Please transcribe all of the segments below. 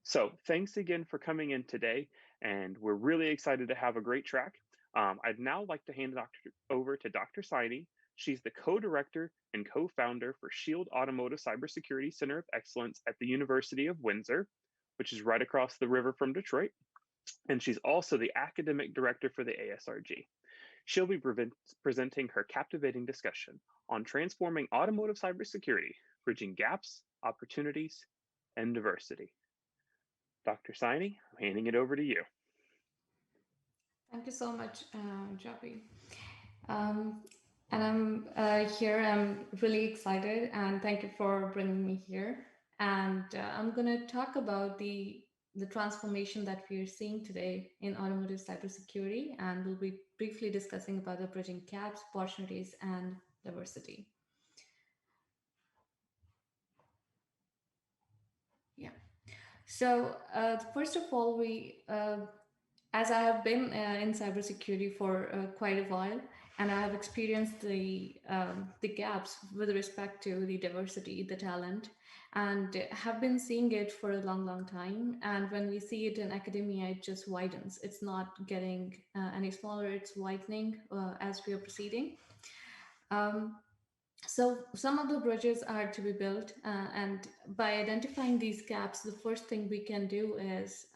So thanks again for coming in today, and we're really excited to have a great track. I'd now like to hand it over to Dr. Saini. She's the co-director and co-founder for Shield Automotive Cybersecurity Center of Excellence at the University of Windsor, which is right across the river from Detroit. And she's also the academic director for the ASRG. She'll be presenting her captivating discussion on transforming automotive cybersecurity, bridging gaps, opportunities, and diversity. Dr. Saini, I'm handing it over to you. Thank you so much, Javi. Um, and I'm here. I'm really excited, and thank you for bringing me here. And I'm going to talk about the transformation that we are seeing today in automotive cybersecurity, and we'll be briefly discussing about the bridging gaps, opportunities, and diversity. Yeah. So first of all, we as I have been in cybersecurity for quite a while, and I have experienced the gaps with respect to the diversity, the talent, and have been seeing it for a long, long time. And when we see it in academia, it just widens. It's not getting any smaller; it's widening as we are proceeding. Um, so some of the bridges are to be built, and by identifying these gaps, the first thing we can do is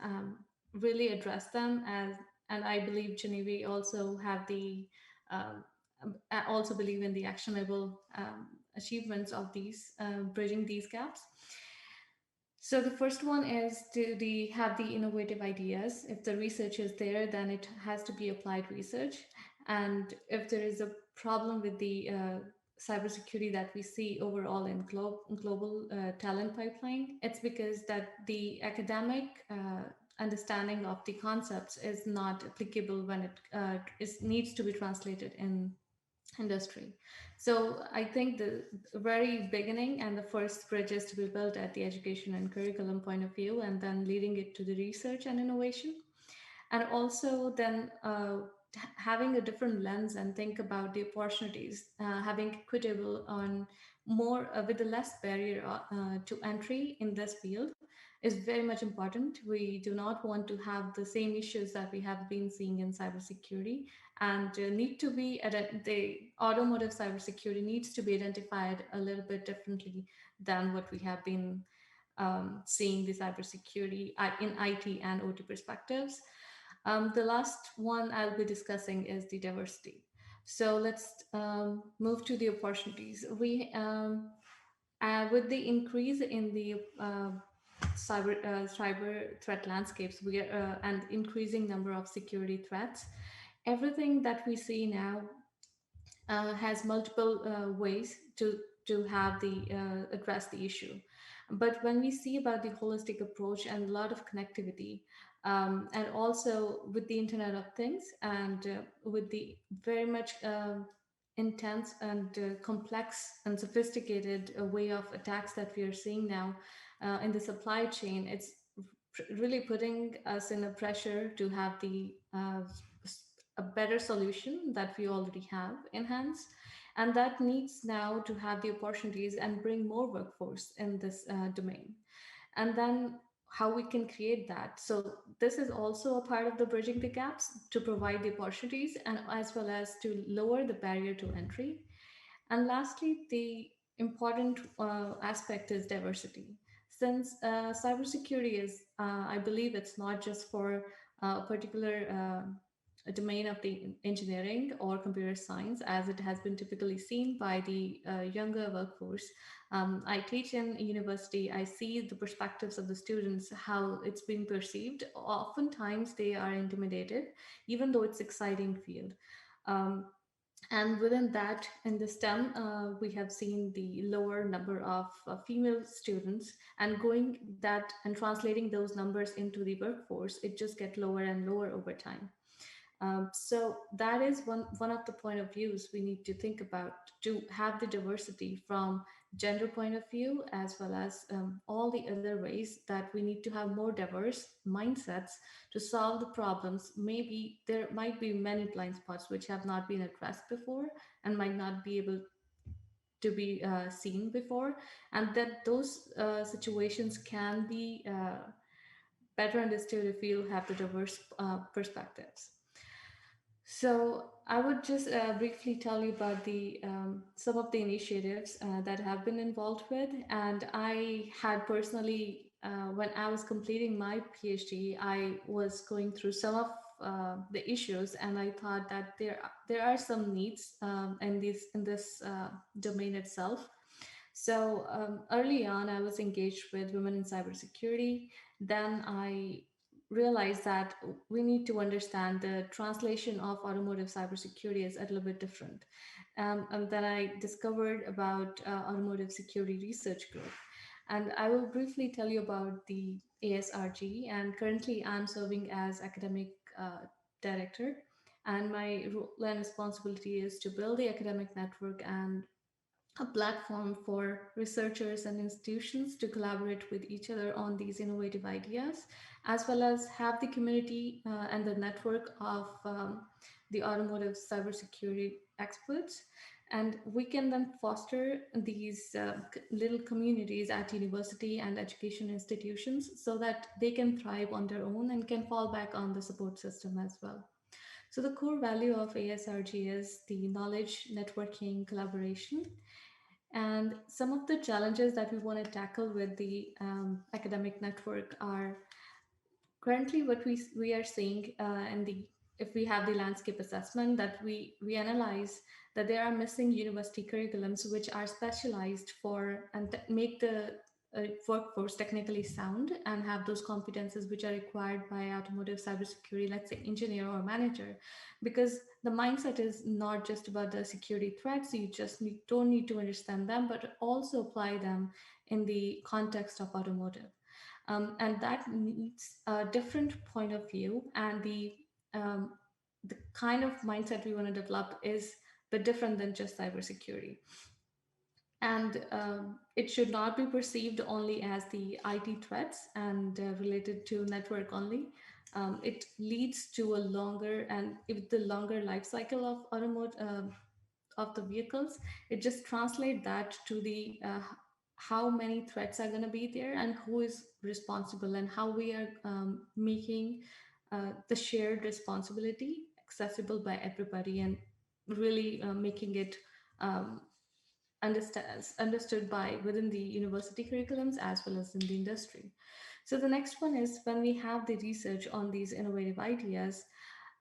really address them. And I believe Genevieve also have the I also believe in the actionable achievements of these bridging these gaps. So the first one is to have the innovative ideas. If the research is there, then it has to be applied research. And if there is a problem with the cybersecurity that we see overall in global talent pipeline, it's because that the academic understanding of the concepts is not applicable when it needs to be translated in industry. So I think the very beginning and the first bridge is to be built at the education and curriculum point of view, and then leading it to the research and innovation, and also then having a different lens and think about the opportunities, having equitable on more with a less barrier to entry in this field is very much important. We do not want to have the same issues that we have been seeing in cybersecurity, and need to be the automotive cybersecurity needs to be identified a little bit differently than what we have been seeing the cybersecurity in IT and OT perspectives. The last one I'll be discussing is the diversity. So let's move to the opportunities. With the increase in the cyber threat landscapes, and increasing number of security threats, everything that we see now has multiple ways to have the address the issue. But when we see about the holistic approach and a lot of connectivity, and also with the Internet of Things, and with the very much intense and complex and sophisticated way of attacks that we are seeing now in the supply chain, it's really putting us in a pressure to have a better solution that we already have in hands, and that needs now to have the opportunities and bring more workforce in this domain. And then how we can create that. So this is also a part of the bridging the gaps to provide the opportunities and as well as to lower the barrier to entry. And lastly, the important aspect is diversity. Since cybersecurity is, I believe it's not just for a particular a domain of the engineering or computer science, as it has been typically seen by the younger workforce. I teach in a university. I see the perspectives of the students, how it's being perceived. Oftentimes, they are intimidated, even though it's exciting field. Um, and within that, in the STEM, we have seen the lower number of female students, and going that and translating those numbers into the workforce, it just get lower and lower over time. So that is one of the point of views we need to think about to have the diversity from gender point of view, as well as all the other ways that we need to have more diverse mindsets to solve the problems. Maybe there might be many blind spots which have not been addressed before and might not be able to be seen before, and that those situations can be better understood if you have the diverse perspectives. So I would just briefly tell you about the some of the initiatives that have been involved with, and I had personally, when I was completing my PhD, I was going through some of the issues, and I thought that there are some needs in this domain itself. So early on, I was engaged with women in cybersecurity. Then I realized that we need to understand the translation of automotive cybersecurity is a little bit different. And then I discovered about automotive security research group. And I will briefly tell you about the ASRG. And currently, I'm serving as academic director. And my role and responsibility is to build the academic network and a platform for researchers and institutions to collaborate with each other on these innovative ideas, as well as have the community and the network of the automotive cybersecurity experts. And we can then foster these little communities at university and education institutions so that they can thrive on their own and can fall back on the support system as well. So, the core value of ASRG is the knowledge, networking, collaboration, and some of the challenges that we want to tackle with the academic network are currently what we are seeing in the if we have the landscape assessment that we analyze that there are missing university curriculums which are specialized for and make the workforce technically sound and have those competences which are required by automotive cybersecurity, let's say engineer or manager, because the mindset is not just about the security threats. You just don't need to understand them, but also apply them in the context of automotive, and that needs a different point of view, and um, the kind of mindset we want to develop is a bit different than just cybersecurity. And it should not be perceived only as the IT threats and related to network only. It leads to a longer and if the longer life cycle of automotive of the vehicles. It just translate that to the how many threats are going to be there and who is responsible and how we are making the shared responsibility accessible by everybody and really making it um, understood by within the university curriculums as well as in the industry. So the next one is when we have the research on these innovative ideas,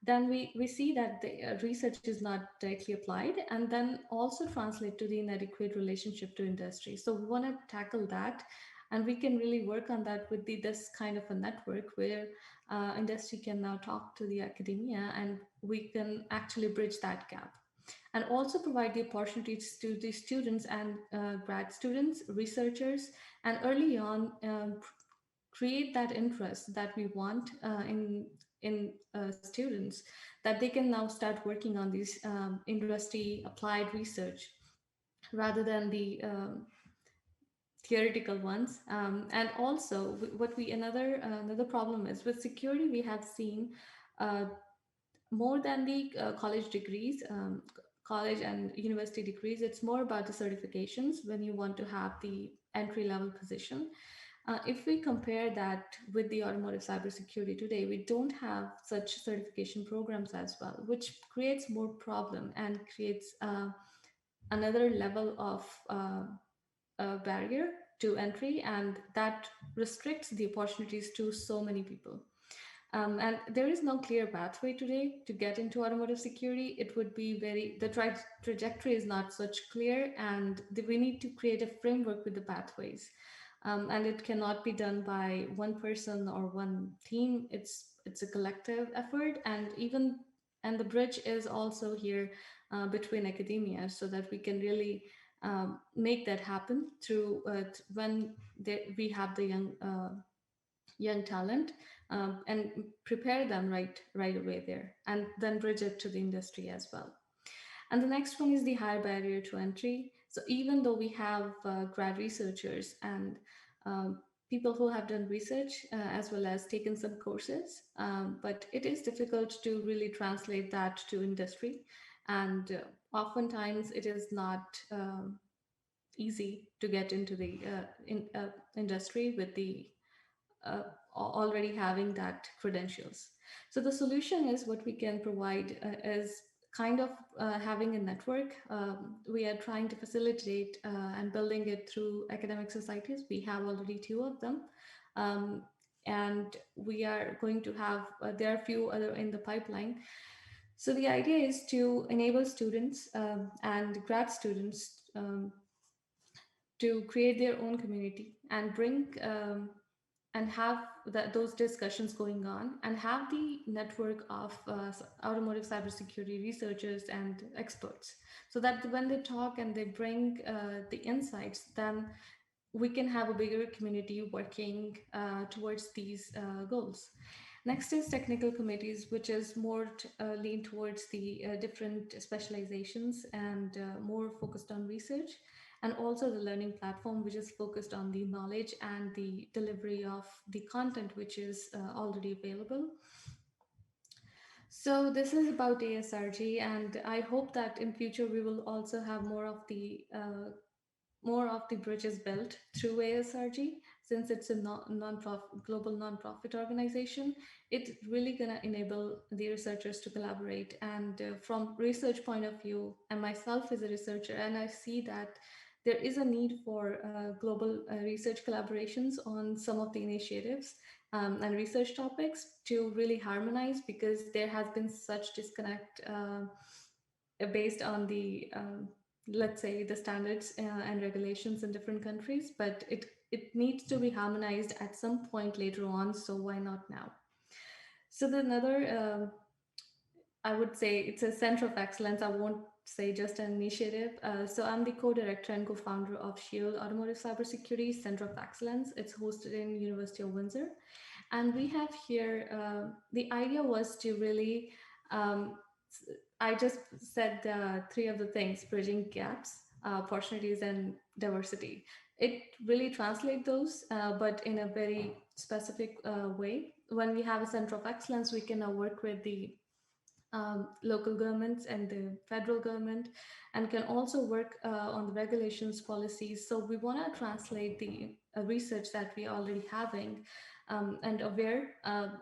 then we see that the research is not directly applied and then also translate to the inadequate relationship to industry. So we want to tackle that, and we can really work on that with this kind of a network where industry can now talk to the academia and we can actually bridge that gap and also provide the opportunities to the students and grad students, researchers, and early on create that interest that we want in students, that they can now start working on these industry applied research rather than the theoretical ones. And also, what we another problem is with security. We have seen uh, more than the college degrees, college and university degrees. It's more about the certifications when you want to have the entry level position. If we compare that with the automotive cybersecurity today, we don't have such certification programs as well, which creates more problem and creates another level of barrier to entry, and that restricts the opportunities to so many people. And there is no clear pathway today to get into automotive security. It would be the trajectory is not such clear, and we need to create a framework with the pathways. And it cannot be done by one person or one team. It's a collective effort, and the bridge is also here between academia, so that we can really make that happen through when we have the young talent, and prepare them right away there, and then bridge it to the industry as well. And the next one is the high barrier to entry. So even though we have grad researchers and people who have done research as well as taken some courses, but it is difficult to really translate that to industry, and oftentimes it is not easy to get into the industry with the already having that credentials. So the solution is what we can provide is kind of having a network. We are trying to facilitate and building it through academic societies. We have already two of them. Um, and we are going to have, there are a few other in the pipeline. So the idea is to enable students and grad students to create their own community and bring and have those discussions going on and have the network of automotive cybersecurity researchers and experts, so that when they talk and they bring the insights, then we can have a bigger community working towards these goals. Next is technical committees, which is more lean towards the different specializations and more focused on research, and also the learning platform, which is focused on the knowledge and the delivery of the content which is already available. So this is about ASRG, and I hope that in future we will also have more of the bridges built through ASRG, since it's a non-profit, global non-profit organization. It's really gonna enable the researchers to collaborate. And from research point of view, and myself as a researcher, and I see that there is a need for global research collaborations on some of the initiatives and research topics to really harmonize, because there has been such disconnect based on the let's say the standards and regulations in different countries, but it needs to be harmonized at some point later on, so why not now? So the another I would say it's a center of excellence. I won't say just an initiative. So I'm the co-director and co-founder of Shield Automotive Cybersecurity Center of Excellence. It's hosted in University of Windsor, and we have here the idea was to really um, I just said three of the things: bridging gaps, opportunities, and diversity. It really translates those, but in a very specific way. When we have a center of excellence, we can now work with the local governments and the federal government, and can also work on the regulations policies. So we want to translate the research that we already having and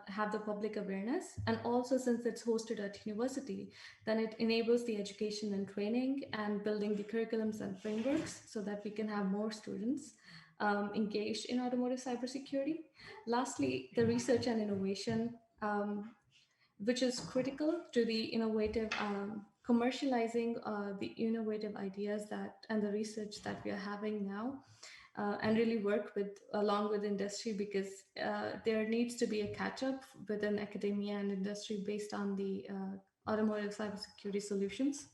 have the public awareness. And also, since it's hosted at university, then it enables the education and training and building the curriculums and frameworks, so that we can have more students engaged in automotive cybersecurity. Lastly, the research and innovation, which is critical to the innovative commercializing the innovative ideas that and the research that we are having now, and really work with along with industry, because there needs to be a catch up within academia and industry based on the automotive cybersecurity solutions.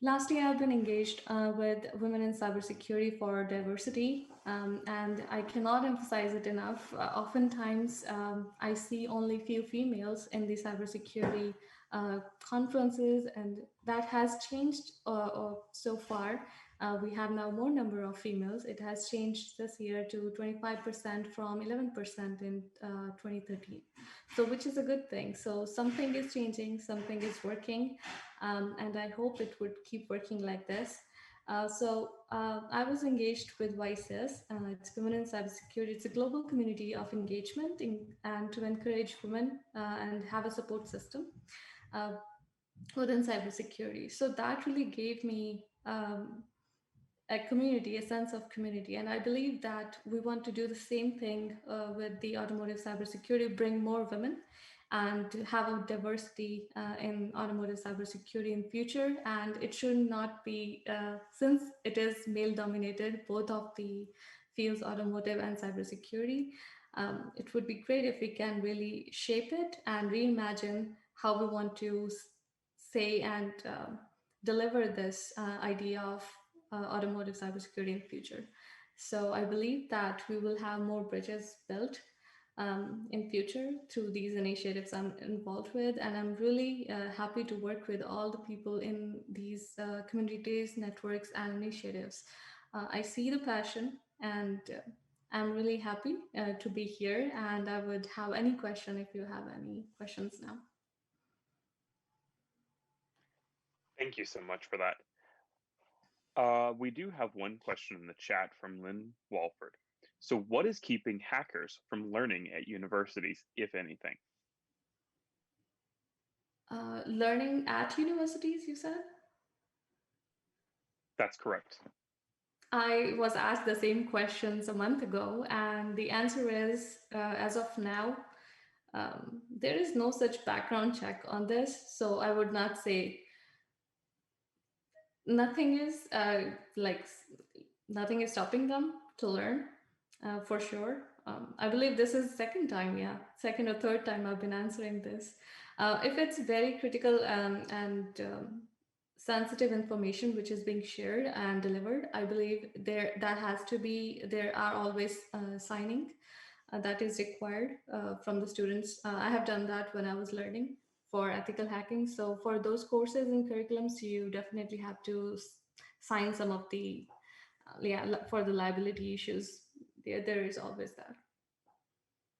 Lastly, I've been engaged with women in cybersecurity for diversity, and I cannot emphasize it enough. Oftentimes, I see only few females in the cybersecurity conferences, and that has changed so far. We have now more number of females. It has changed this year to 25% from 11% in 2013. So, which is a good thing. So, something is changing, something is working, and I hope it would keep working like this. I was engaged with VICES. It's Women in Cybersecurity. It's a global community of engagement and to encourage women and have a support system uh, within cybersecurity. So that really gave me a community, a sense of community. And I believe that we want to do the same thing with the automotive cybersecurity, bring more women and to have a diversity in automotive cybersecurity in future. And it should not be, since it is male dominated, both of the fields, automotive and cybersecurity, it would be great if we can really shape it and reimagine how we want to say and deliver this idea of automotive cybersecurity in the future. So I believe that we will have more bridges built in future through these initiatives I'm involved with, and I'm really happy to work with all the people in these communities, networks, and initiatives. I see the passion, and I'm really happy to be here. And I would have any question if you have any questions now. Thank you so much for that. We do have one question in the chat from Lynn Walford. So, what is keeping hackers from learning at universities, if anything? Learning at universities, you said? That's correct. I was asked the same questions a month ago, and the answer is, as of now, there is no such background check on this. So I would not say nothing is nothing is stopping them to learn, for sure. I believe this is second time, yeah, second or third time I've been answering this. If it's very critical and sensitive information which is being shared and delivered, I believe there are always signing that is required from the students. I have done that when I was learning for ethical hacking. So for those courses and curriculums, you definitely have to sign some of the for the liability issues. There is always that.